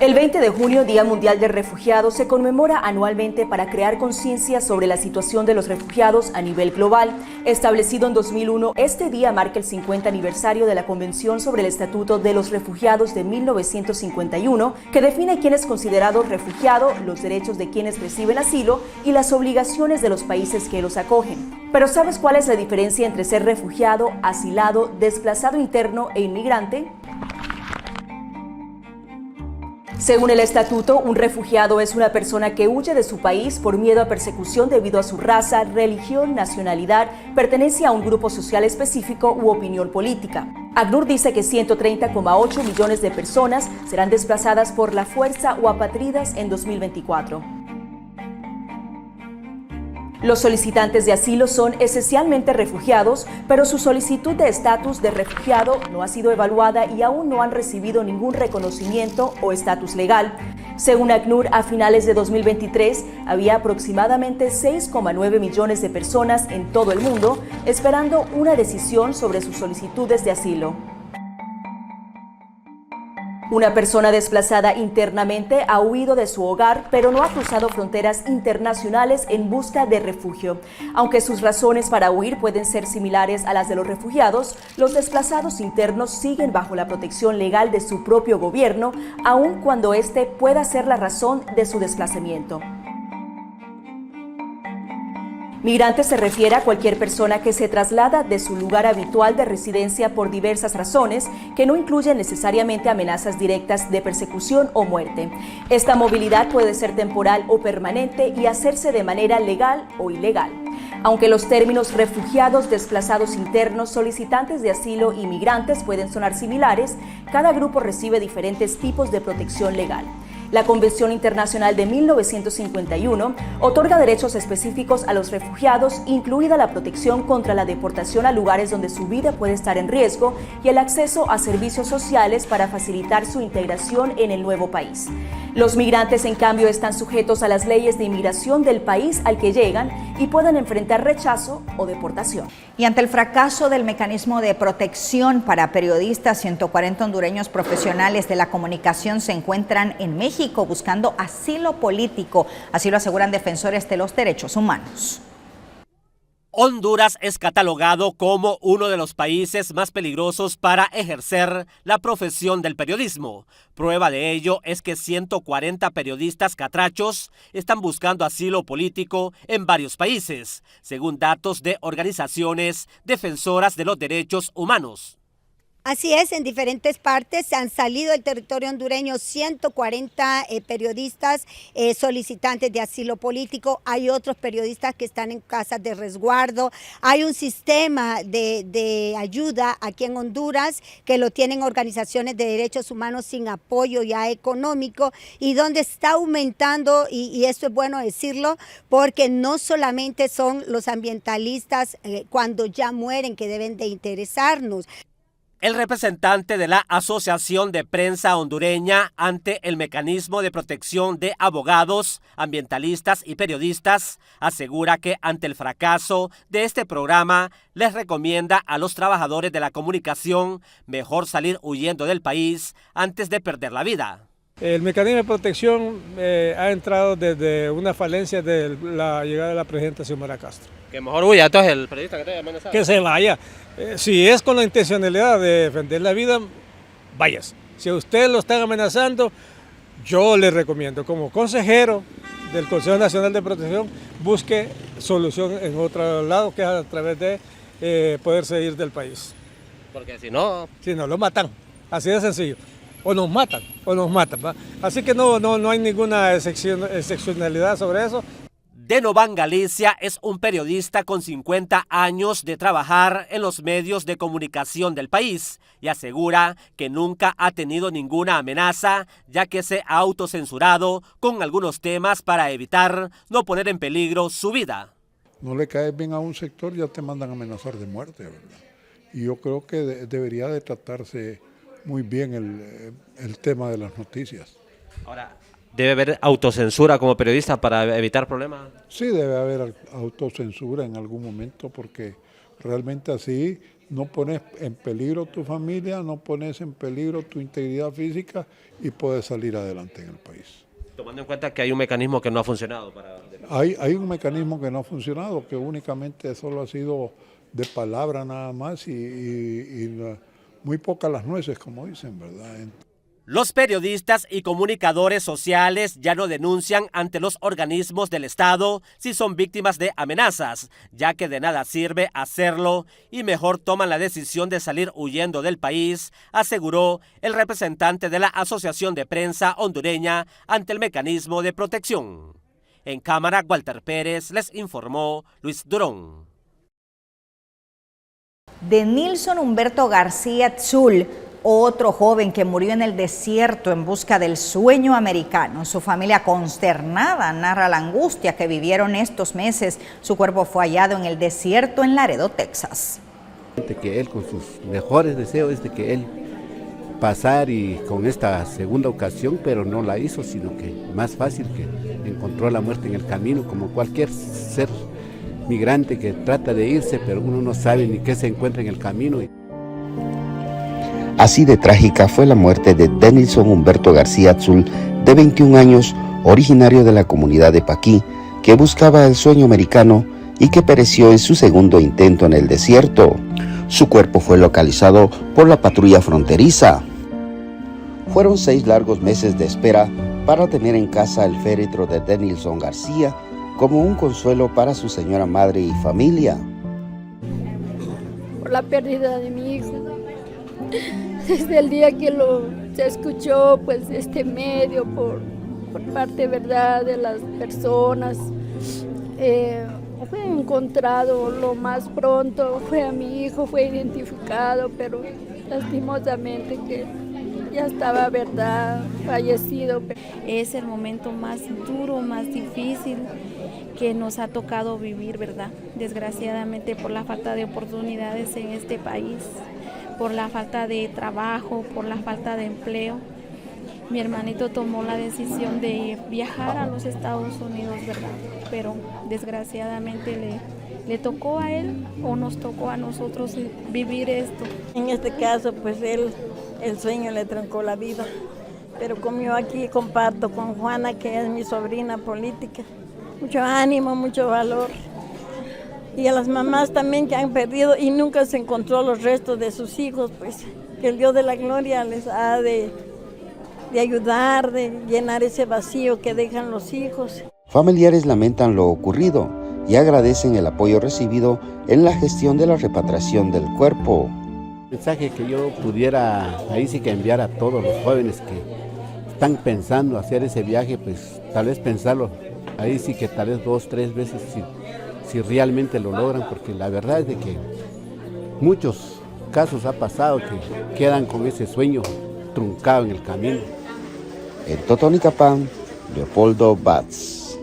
El 20 de junio, Día Mundial del Refugiado, se conmemora anualmente para crear conciencia sobre la situación de los refugiados a nivel global. Establecido en 2001, este día marca el 50 aniversario de la Convención sobre el Estatuto de los Refugiados de 1951, que define quién es considerado refugiado, los derechos de quienes reciben asilo y las obligaciones de los países que los acogen. Pero ¿sabes cuál es la diferencia entre ser refugiado, asilado, desplazado interno e inmigrante? Según el estatuto, un refugiado es una persona que huye de su país por miedo a persecución debido a su raza, religión, nacionalidad, pertenencia a un grupo social específico u opinión política. ACNUR dice que 130,8 millones de personas serán desplazadas por la fuerza o apátridas en 2024. Los solicitantes de asilo son esencialmente refugiados, pero su solicitud de estatus de refugiado no ha sido evaluada y aún no han recibido ningún reconocimiento o estatus legal. Según ACNUR, a finales de 2023 había aproximadamente 6,9 millones de personas en todo el mundo esperando una decisión sobre sus solicitudes de asilo. Una persona desplazada internamente ha huido de su hogar, pero no ha cruzado fronteras internacionales en busca de refugio. Aunque sus razones para huir pueden ser similares a las de los refugiados, los desplazados internos siguen bajo la protección legal de su propio gobierno, aun cuando este pueda ser la razón de su desplazamiento. Migrante se refiere a cualquier persona que se traslada de su lugar habitual de residencia por diversas razones que no incluyen necesariamente amenazas directas de persecución o muerte. Esta movilidad puede ser temporal o permanente y hacerse de manera legal o ilegal. Aunque los términos refugiados, desplazados internos, solicitantes de asilo y migrantes pueden sonar similares, cada grupo recibe diferentes tipos de protección legal. La Convención Internacional de 1951 otorga derechos específicos a los refugiados, incluida la protección contra la deportación a lugares donde su vida puede estar en riesgo y el acceso a servicios sociales para facilitar su integración en el nuevo país. Los migrantes, en cambio, están sujetos a las leyes de inmigración del país al que llegan y pueden enfrentar rechazo o deportación. Y ante el fracaso del mecanismo de protección para periodistas, 140 hondureños profesionales de la comunicación se encuentran en México buscando asilo político, así lo aseguran defensores de los derechos humanos. Honduras es catalogado como uno de los países más peligrosos para ejercer la profesión del periodismo. Prueba de ello es que 140 periodistas catrachos están buscando asilo político en varios países, según datos de organizaciones defensoras de los derechos humanos. Así es, en diferentes partes se han salido del territorio hondureño 140 periodistas solicitantes de asilo político. Hay otros periodistas que están en casas de resguardo. Hay un sistema de ayuda aquí en Honduras que lo tienen organizaciones de derechos humanos sin apoyo ya económico y donde está aumentando, y esto es bueno decirlo, porque no solamente son los ambientalistas cuando ya mueren que deben de interesarnos. El representante de la Asociación de Prensa Hondureña ante el Mecanismo de Protección de Abogados, Ambientalistas y Periodistas asegura que ante el fracaso de este programa les recomienda a los trabajadores de la comunicación mejor salir huyendo del país antes de perder la vida. El mecanismo de protección ha entrado desde una falencia de la llegada de la presidenta Xiomara Castro. Que mejor huya, entonces el periodista que te haya amenazado. Que se vaya. Si es con la intencionalidad de defender la vida, váyase. Si a usted lo están amenazando, yo le recomiendo, como consejero del Consejo Nacional de Protección, busque solución en otro lado, que es a través de poderse ir del país. Porque si no... Si no, lo matan. Así de sencillo. O nos matan, ¿va? Así que no hay ninguna excepcionalidad sobre eso. Denovan Galicia es un periodista con 50 años de trabajar en los medios de comunicación del país y asegura que nunca ha tenido ninguna amenaza, ya que se ha autocensurado con algunos temas para evitar no poner en peligro su vida. No le caes bien a un sector, ya te mandan a amenazar de muerte, ¿verdad? Y yo creo que debería de tratarse muy bien el tema de las noticias. Ahora, ¿debe haber autocensura como periodista para evitar problemas? Sí, debe haber autocensura en algún momento porque realmente así no pones en peligro tu familia, no pones en peligro tu integridad física y puedes salir adelante en el país. Tomando en cuenta que hay un mecanismo que no ha funcionado. Hay un mecanismo que no ha funcionado, que únicamente solo ha sido de palabra nada más y muy pocas las nueces, como dicen, ¿verdad? Los periodistas y comunicadores sociales ya no denuncian ante los organismos del Estado si son víctimas de amenazas, ya que de nada sirve hacerlo y mejor toman la decisión de salir huyendo del país, aseguró el representante de la Asociación de Prensa Hondureña ante el mecanismo de protección. En cámara, Walter Pérez, les informó Luis Durón. Denilson Humberto García Tzul, otro joven que murió en el desierto en busca del sueño americano. Su familia consternada narra la angustia que vivieron estos meses. Su cuerpo fue hallado en el desierto en Laredo, Texas. Que él, con sus mejores deseos, es de que él pasar y con esta segunda ocasión, pero no la hizo, sino que más fácil, que encontró la muerte en el camino, como cualquier ser migrante que trata de irse, pero uno no sabe ni qué se encuentra en el camino. Así de trágica fue la muerte de Denilson Humberto García Tzul, de 21 años, originario de la comunidad de Paquí, que buscaba el sueño americano y que pereció en su segundo intento en el desierto. Su cuerpo fue localizado por la patrulla fronteriza. Fueron 6 largos meses de espera para tener en casa el féretro de Denilson García como un consuelo para su señora madre y familia. Por la pérdida de mi hijo. Desde el día que se escuchó pues este medio por parte, verdad, de las personas, fue encontrado lo más pronto, fue a mi hijo, fue identificado, pero lastimosamente que ya estaba, verdad, fallecido. Es el momento más duro, más difícil que nos ha tocado vivir, verdad, desgraciadamente por la falta de oportunidades en este país, por la falta de trabajo, por la falta de empleo. Mi hermanito tomó la decisión de viajar a los Estados Unidos, ¿verdad? Pero desgraciadamente le tocó a él o nos tocó a nosotros vivir esto. En este caso, pues el sueño le trancó la vida. Pero como yo aquí comparto con Juana, que es mi sobrina política, mucho ánimo, mucho valor. Y a las mamás también que han perdido y nunca se encontró los restos de sus hijos, pues que el Dios de la gloria les ha de ayudar, de llenar ese vacío que dejan los hijos. Familiares lamentan lo ocurrido y agradecen el apoyo recibido en la gestión de la repatriación del cuerpo. El mensaje que yo pudiera ahí sí que enviar a todos los jóvenes que están pensando hacer ese viaje, pues tal vez pensarlo ahí sí que tal vez 2, 3 veces si realmente lo logran, porque la verdad es de que muchos casos ha pasado que quedan con ese sueño truncado en el camino. En Totonicapán, Leopoldo Batz.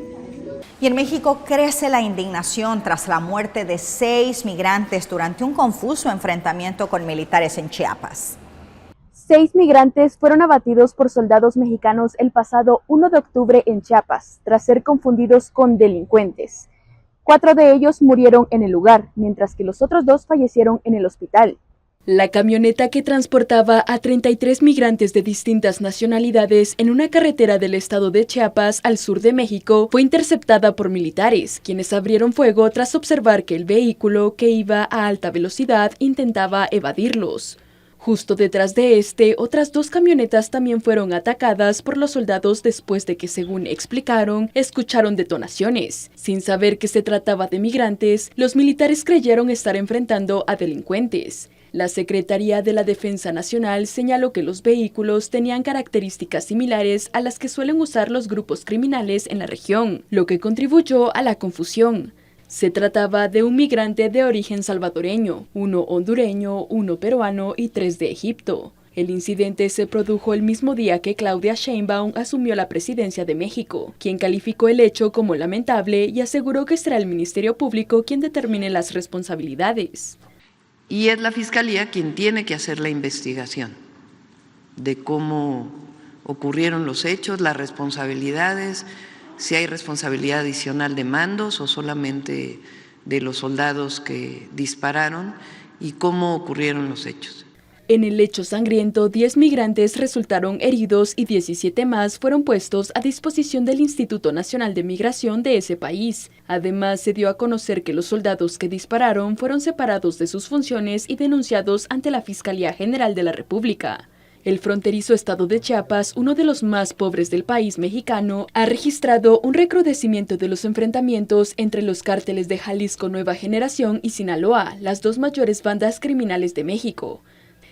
Y en México crece la indignación tras la muerte de 6 migrantes durante un confuso enfrentamiento con militares en Chiapas. 6 migrantes fueron abatidos por soldados mexicanos el pasado 1 de octubre en Chiapas, tras ser confundidos con delincuentes. 4 de ellos murieron en el lugar, mientras que los otros 2 fallecieron en el hospital. La camioneta que transportaba a 33 migrantes de distintas nacionalidades en una carretera del estado de Chiapas al sur de México fue interceptada por militares, quienes abrieron fuego tras observar que el vehículo, que iba a alta velocidad, intentaba evadirlos. Justo detrás de otras 2 camionetas también fueron atacadas por los soldados después de que, según explicaron, escucharon detonaciones. Sin saber que se trataba de migrantes, los militares creyeron estar enfrentando a delincuentes. La Secretaría de la Defensa Nacional señaló que los vehículos tenían características similares a las que suelen usar los grupos criminales en la región, lo que contribuyó a la confusión. Se trataba de un migrante de origen salvadoreño, 1 hondureño, 1 peruano y 3 de Egipto. El incidente se produjo el mismo día que Claudia Sheinbaum asumió la presidencia de México, quien calificó el hecho como lamentable y aseguró que será el Ministerio Público quien determine las responsabilidades. Y es la Fiscalía quien tiene que hacer la investigación de cómo ocurrieron los hechos, las responsabilidades, si hay responsabilidad adicional de mandos o solamente de los soldados que dispararon y cómo ocurrieron los hechos. En el hecho sangriento, 10 migrantes resultaron heridos y 17 más fueron puestos a disposición del Instituto Nacional de Migración de ese país. Además, se dio a conocer que los soldados que dispararon fueron separados de sus funciones y denunciados ante la Fiscalía General de la República. El fronterizo estado de Chiapas, uno de los más pobres del país mexicano, ha registrado un recrudecimiento de los enfrentamientos entre los cárteles de Jalisco Nueva Generación y Sinaloa, las dos mayores bandas criminales de México.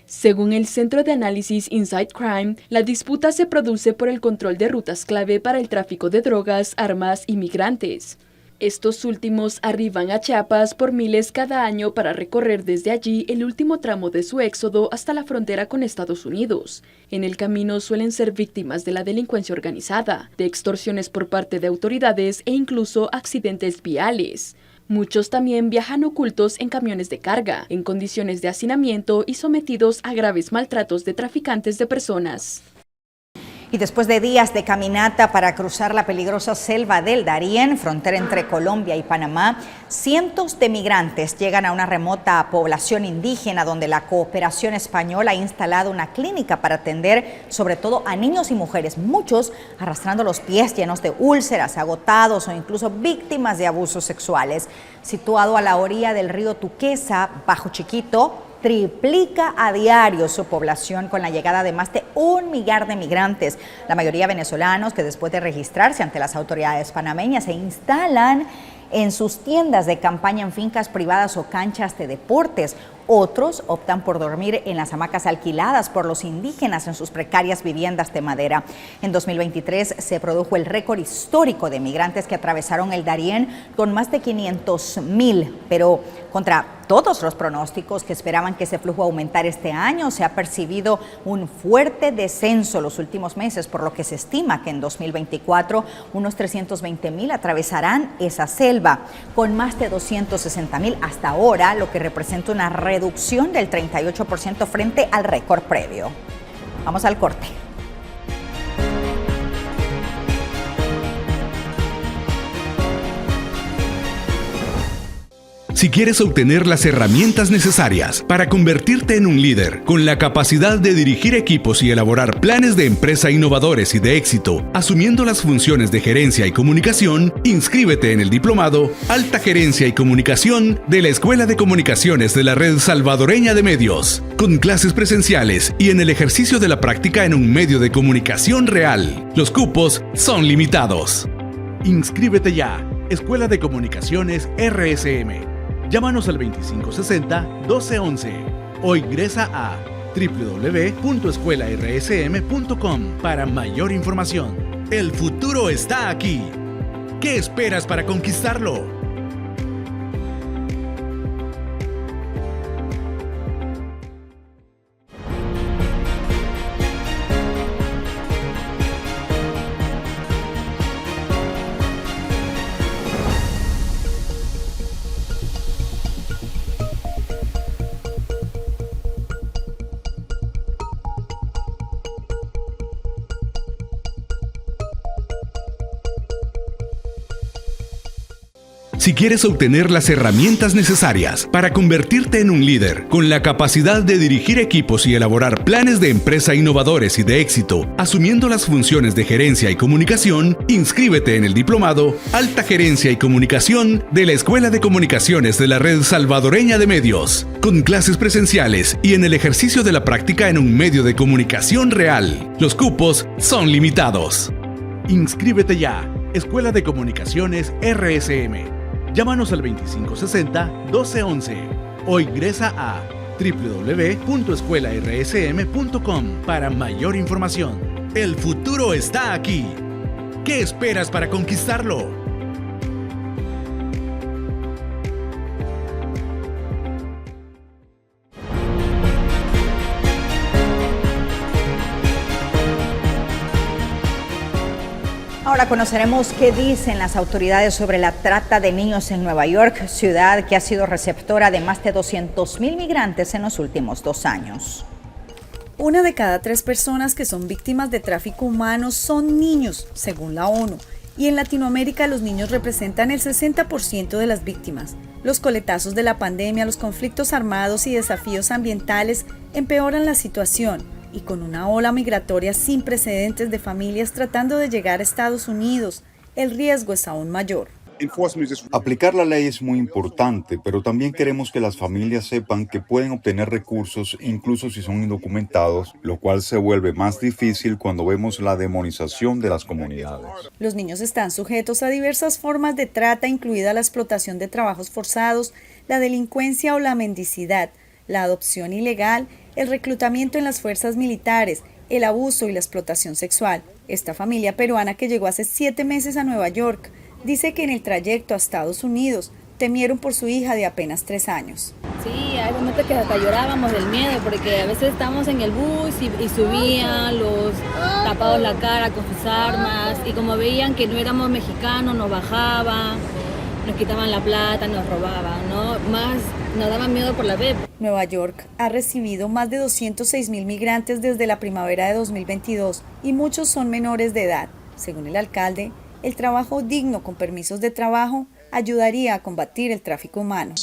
Según el Centro de Análisis Inside Crime, la disputa se produce por el control de rutas clave para el tráfico de drogas, armas y migrantes. Estos últimos arriban a Chiapas por miles cada año para recorrer desde allí el último tramo de su éxodo hasta la frontera con Estados Unidos. En el camino suelen ser víctimas de la delincuencia organizada, de extorsiones por parte de autoridades e incluso accidentes viales. Muchos también viajan ocultos en camiones de carga, en condiciones de hacinamiento y sometidos a graves maltratos de traficantes de personas. Y después de días de caminata para cruzar la peligrosa selva del Darién, frontera entre Colombia y Panamá, cientos de migrantes llegan a una remota población indígena donde la Cooperación Española ha instalado una clínica para atender sobre todo a niños y mujeres, muchos arrastrando los pies llenos de úlceras, agotados o incluso víctimas de abusos sexuales. Situado a la orilla del río Tuquesa, Bajo Chiquito, triplica a diario su población con la llegada de más de 1 millar de migrantes, la mayoría venezolanos que después de registrarse ante las autoridades panameñas se instalan en sus tiendas de campaña en fincas privadas o canchas de deportes. Otros optan por dormir en las hamacas alquiladas por los indígenas en sus precarias viviendas de madera. En 2023 se produjo el récord histórico de migrantes que atravesaron el Darién con más de 500,000, pero contra todos los pronósticos que esperaban que ese flujo aumentara este año, se ha percibido un fuerte descenso los últimos meses, por lo que se estima que en 2024 unos 320,000 atravesarán esa selva, con más de 260,000 hasta ahora, lo que representa una reducción del 38% frente al récord previo. Vamos al corte. Si quieres obtener las herramientas necesarias para convertirte en un líder con la capacidad de dirigir equipos y elaborar planes de empresa innovadores y de éxito, asumiendo las funciones de gerencia y comunicación, inscríbete en el diplomado Alta Gerencia y Comunicación de la Escuela de Comunicaciones de la Red Salvadoreña de Medios, con clases presenciales y en el ejercicio de la práctica en un medio de comunicación real. Los cupos son limitados. Inscríbete ya. Escuela de Comunicaciones RSM. Llámanos al 2560-1211 o ingresa a www.escuelarsm.com para mayor información. El futuro está aquí. ¿Qué esperas para conquistarlo? Si quieres obtener las herramientas necesarias para convertirte en un líder con la capacidad de dirigir equipos y elaborar planes de empresa innovadores y de éxito, asumiendo las funciones de gerencia y comunicación, inscríbete en el diplomado Alta Gerencia y Comunicación de la Escuela de Comunicaciones de la Red Salvadoreña de Medios, con clases presenciales y en el ejercicio de la práctica en un medio de comunicación real. Los cupos son limitados. Inscríbete ya. Escuela de Comunicaciones RSM. Llámanos al 2560-1211 o ingresa a www.escuelarsm.com para mayor información. El futuro está aquí. ¿Qué esperas para conquistarlo? Ahora conoceremos qué dicen las autoridades sobre la trata de niños en Nueva York, ciudad que ha sido receptora de más de 200,000 migrantes en los últimos 2 años. 1 de cada 3 personas que son víctimas de tráfico humano son niños, según la ONU. Y en Latinoamérica los niños representan el 60% de las víctimas. Los coletazos de la pandemia, los conflictos armados y desafíos ambientales empeoran la situación. Y con una ola migratoria sin precedentes de familias tratando de llegar a Estados Unidos, el riesgo es aún mayor. Aplicar la ley es muy importante, pero también queremos que las familias sepan que pueden obtener recursos incluso si son indocumentados, lo cual se vuelve más difícil cuando vemos la demonización de las comunidades. Los niños están sujetos a diversas formas de trata, incluida la explotación de trabajos forzados, la delincuencia o la mendicidad, la adopción ilegal, el reclutamiento en las fuerzas militares, el abuso y la explotación sexual. Esta familia peruana que llegó hace 7 meses a Nueva York dice que en el trayecto a Estados Unidos temieron por su hija de apenas 3 años. Sí, hay momentos que hasta llorábamos del miedo porque a veces estamos en el bus y subían los tapados la cara con sus armas y como veían que no éramos mexicanos nos bajaban, nos quitaban la plata, nos robaban, ¿no? Más nos daban miedo por la web. Nueva York ha recibido más de 206,000 migrantes desde la primavera de 2022 y muchos son menores de edad. Según el alcalde, el trabajo digno con permisos de trabajo ayudaría a combatir el tráfico humano.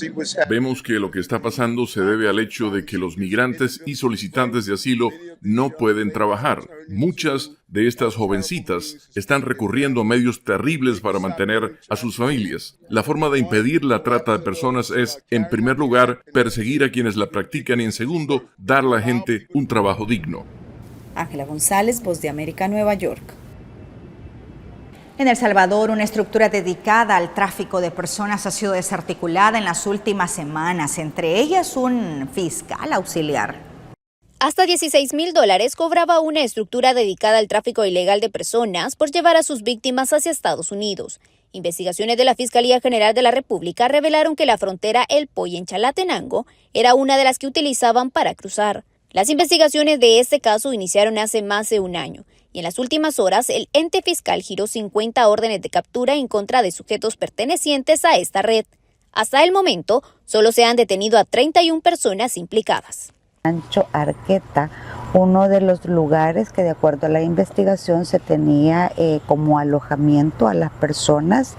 Vemos que lo que está pasando se debe al hecho de que los migrantes y solicitantes de asilo no pueden trabajar. Muchas de estas jovencitas están recurriendo a medios terribles para mantener a sus familias. La forma de impedir la trata de personas es, en primer lugar, perseguir a quienes la practican y, en segundo, dar a la gente un trabajo digno. Ángela González, Voz de América, Nueva York. En El Salvador, una estructura dedicada al tráfico de personas ha sido desarticulada en las últimas semanas, entre ellas un fiscal auxiliar. Hasta $16,000 cobraba una estructura dedicada al tráfico ilegal de personas por llevar a sus víctimas hacia Estados Unidos. Investigaciones de la Fiscalía General de la República revelaron que la frontera El Poy en Chalatenango era una de las que utilizaban para cruzar. Las investigaciones de este caso iniciaron hace más de un año. Y en las últimas horas, el ente fiscal giró 50 órdenes de captura en contra de sujetos pertenecientes a esta red. Hasta el momento, solo se han detenido a 31 personas implicadas. Rancho Arqueta, uno de los lugares que de acuerdo a la investigación se tenía como alojamiento a las personas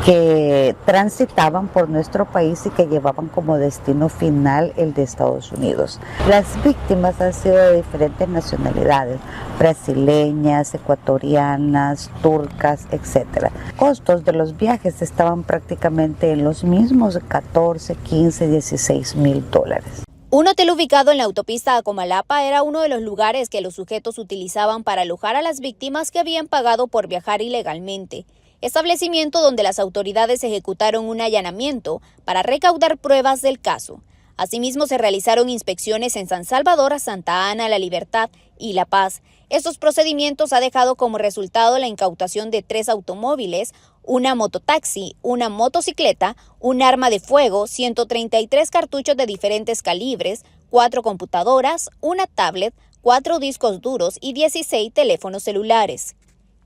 que transitaban por nuestro país y que llevaban como destino final el de Estados Unidos. Las víctimas han sido de diferentes nacionalidades, brasileñas, ecuatorianas, turcas, etc. Costos de los viajes estaban prácticamente en los mismos, 14, 15, $16,000. Un hotel ubicado en la autopista a Comalapa era uno de los lugares que los sujetos utilizaban para alojar a las víctimas que habían pagado por viajar ilegalmente. Establecimiento donde las autoridades ejecutaron un allanamiento para recaudar pruebas del caso. Asimismo, se realizaron inspecciones en San Salvador, Santa Ana, La Libertad y La Paz. Estos procedimientos han dejado como resultado la incautación de 3 automóviles, una mototaxi, una motocicleta, un arma de fuego, 133 cartuchos de diferentes calibres, 4 computadoras, una tablet, 4 discos duros y 16 teléfonos celulares.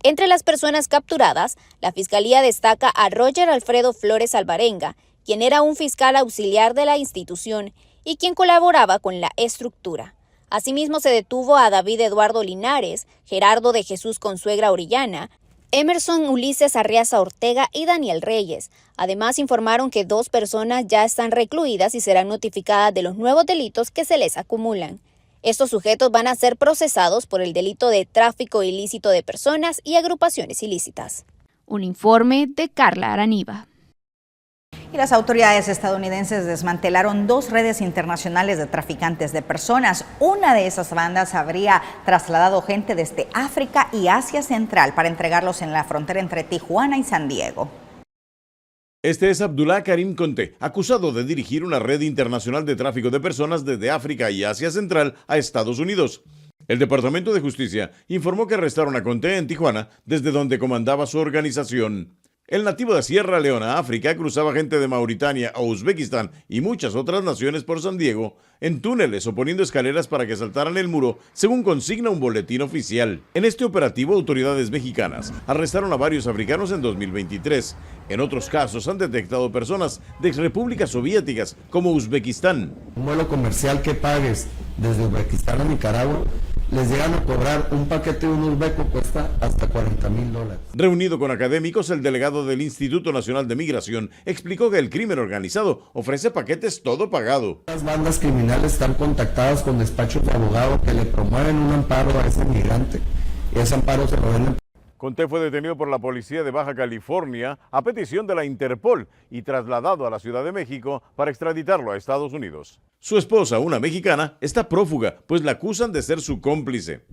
Entre las personas capturadas, la Fiscalía destaca a Roger Alfredo Flores Alvarenga, quien era un fiscal auxiliar de la institución y quien colaboraba con la estructura. Asimismo, se detuvo a David Eduardo Linares, Gerardo de Jesús Consuegra Orellana, Emerson Ulises Arriaza Ortega y Daniel Reyes. Además, informaron que 2 personas ya están recluidas y serán notificadas de los nuevos delitos que se les acumulan. Estos sujetos van a ser procesados por el delito de tráfico ilícito de personas y agrupaciones ilícitas. Un informe de Carla Araniva. Y las autoridades estadounidenses desmantelaron 2 redes internacionales de traficantes de personas. Una de esas bandas habría trasladado gente desde África y Asia Central para entregarlos en la frontera entre Tijuana y San Diego. Este es Abdullah Karim Conté, acusado de dirigir una red internacional de tráfico de personas desde África y Asia Central a Estados Unidos. El Departamento de Justicia informó que arrestaron a Conté en Tijuana, desde donde comandaba su organización. El nativo de Sierra Leona, África, cruzaba gente de Mauritania o Uzbekistán y muchas otras naciones por San Diego en túneles o poniendo escaleras para que saltaran el muro, según consigna un boletín oficial. En este operativo, autoridades mexicanas arrestaron a varios africanos en 2023. En otros casos, han detectado personas de exrepúblicas soviéticas como Uzbekistán. Un vuelo comercial que pagues desde Uzbekistán a Nicaragua, les llegan a cobrar un paquete de un uzbeco cuesta hasta $40,000. Reunido con académicos, el delegado del Instituto Nacional de Migración explicó que el crimen organizado ofrece paquetes todo pagado. Las bandas criminales están contactadas con despachos de abogados que le promueven un amparo a ese migrante y ese amparo se lo venden. Conté fue detenido por la policía de Baja California a petición de la Interpol y trasladado a la Ciudad de México para extraditarlo a Estados Unidos. Su esposa, una mexicana, está prófuga, pues la acusan de ser su cómplice.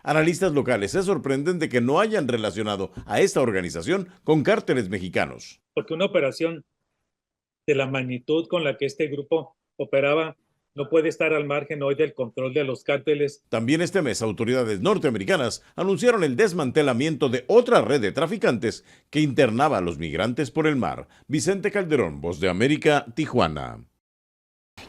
Analistas locales se sorprenden de que no hayan relacionado a esta organización con cárteles mexicanos. Porque una operación de la magnitud con la que este grupo operaba no puede estar al margen hoy del control de los cárteles. También este mes, autoridades norteamericanas anunciaron el desmantelamiento de otra red de traficantes que internaba a los migrantes por el mar. Vicente Calderón, Voz de América, Tijuana.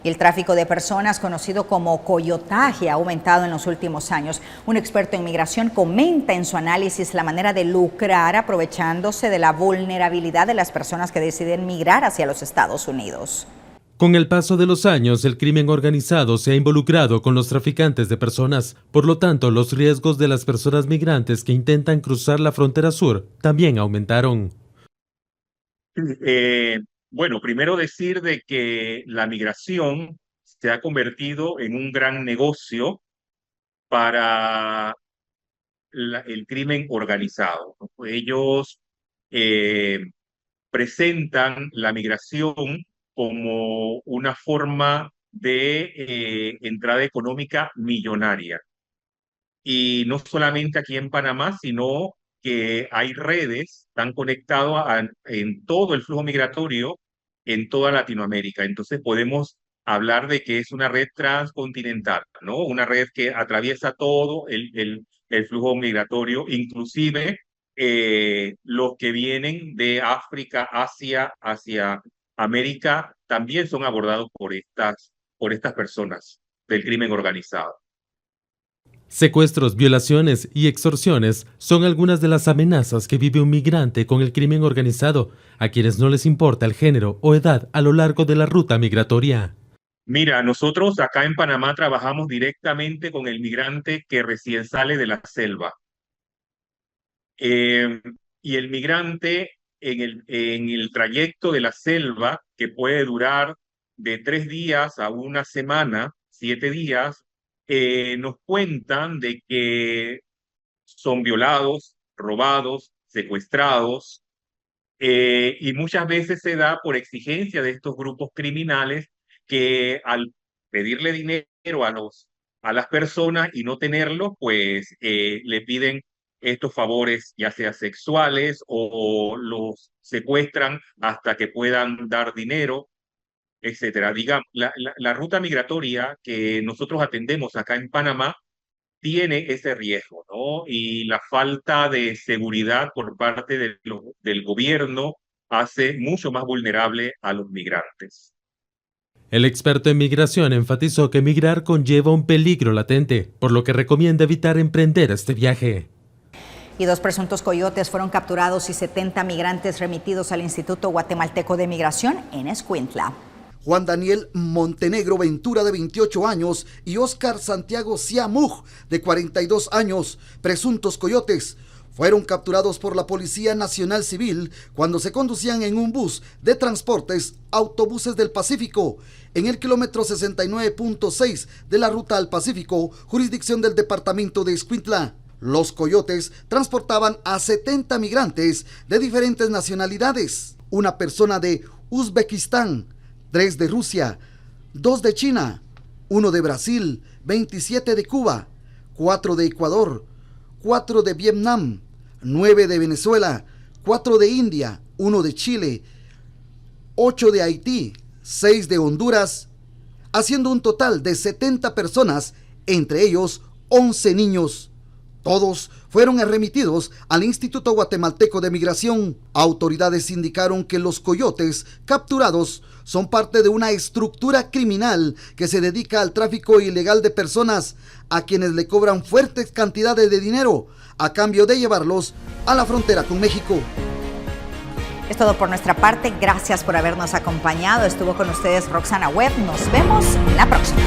Y el tráfico de personas, conocido como coyotaje, ha aumentado en los últimos años. Un experto en migración comenta en su análisis la manera de lucrar aprovechándose de la vulnerabilidad de las personas que deciden migrar hacia los Estados Unidos. Con el paso de los años, el crimen organizado se ha involucrado con los traficantes de personas. Por lo tanto, los riesgos de las personas migrantes que intentan cruzar la frontera sur también aumentaron. Bueno, primero decir de que la migración se ha convertido en un gran negocio para el crimen organizado. Ellos presentan la migración como una forma de entrada económica millonaria. Y no solamente aquí en Panamá, sino que hay redes, están conectados en todo el flujo migratorio en toda Latinoamérica. Entonces podemos hablar de que es una red transcontinental, ¿no? Una red que atraviesa todo el flujo migratorio, inclusive los que vienen de África hacia América también son abordados por estas personas del crimen organizado. Secuestros, violaciones y extorsiones son algunas de las amenazas que vive un migrante con el crimen organizado, a quienes no les importa el género o edad a lo largo de la ruta migratoria. Mira, nosotros acá en Panamá trabajamos directamente con el migrante que recién sale de la selva. Y el migrante en el trayecto de la selva, que puede durar de 3 días a una semana, 7 días, nos cuentan de que son violados, robados, secuestrados, y muchas veces se da por exigencia de estos grupos criminales que al pedirle dinero a las personas y no tenerlo, pues le piden estos favores, ya sea sexuales o los secuestran hasta que puedan dar dinero, etcétera. Digamos, la ruta migratoria que nosotros atendemos acá en Panamá tiene ese riesgo, ¿no? Y la falta de seguridad por parte del gobierno hace mucho más vulnerable a los migrantes. El experto en migración enfatizó que migrar conlleva un peligro latente, por lo que recomienda evitar emprender este viaje. Y 2 presuntos coyotes fueron capturados y 70 migrantes remitidos al Instituto Guatemalteco de Migración en Escuintla. Juan Daniel Montenegro Ventura, de 28 años, y Óscar Santiago Siamuj, de 42 años, presuntos coyotes, fueron capturados por la Policía Nacional Civil cuando se conducían en un bus de transportes Autobuses del Pacífico, en el kilómetro 69.6 de la Ruta al Pacífico, jurisdicción del departamento de Escuintla. Los coyotes transportaban a 70 migrantes de diferentes nacionalidades, una persona de Uzbekistán, 3 de Rusia, 2 de China, 1 de Brasil, 27 de Cuba, 4 de Ecuador, 4 de Vietnam, 9 de Venezuela, 4 de India, 1 de Chile, 8 de Haití, 6 de Honduras, haciendo un total de 70 personas, entre ellos 11 niños. Todos fueron remitidos al Instituto Guatemalteco de Migración. Autoridades indicaron que los coyotes capturados son parte de una estructura criminal que se dedica al tráfico ilegal de personas, a quienes le cobran fuertes cantidades de dinero a cambio de llevarlos a la frontera con México. Es todo por nuestra parte. Gracias por habernos acompañado. Estuvo con ustedes Roxana Webb. Nos vemos en la próxima.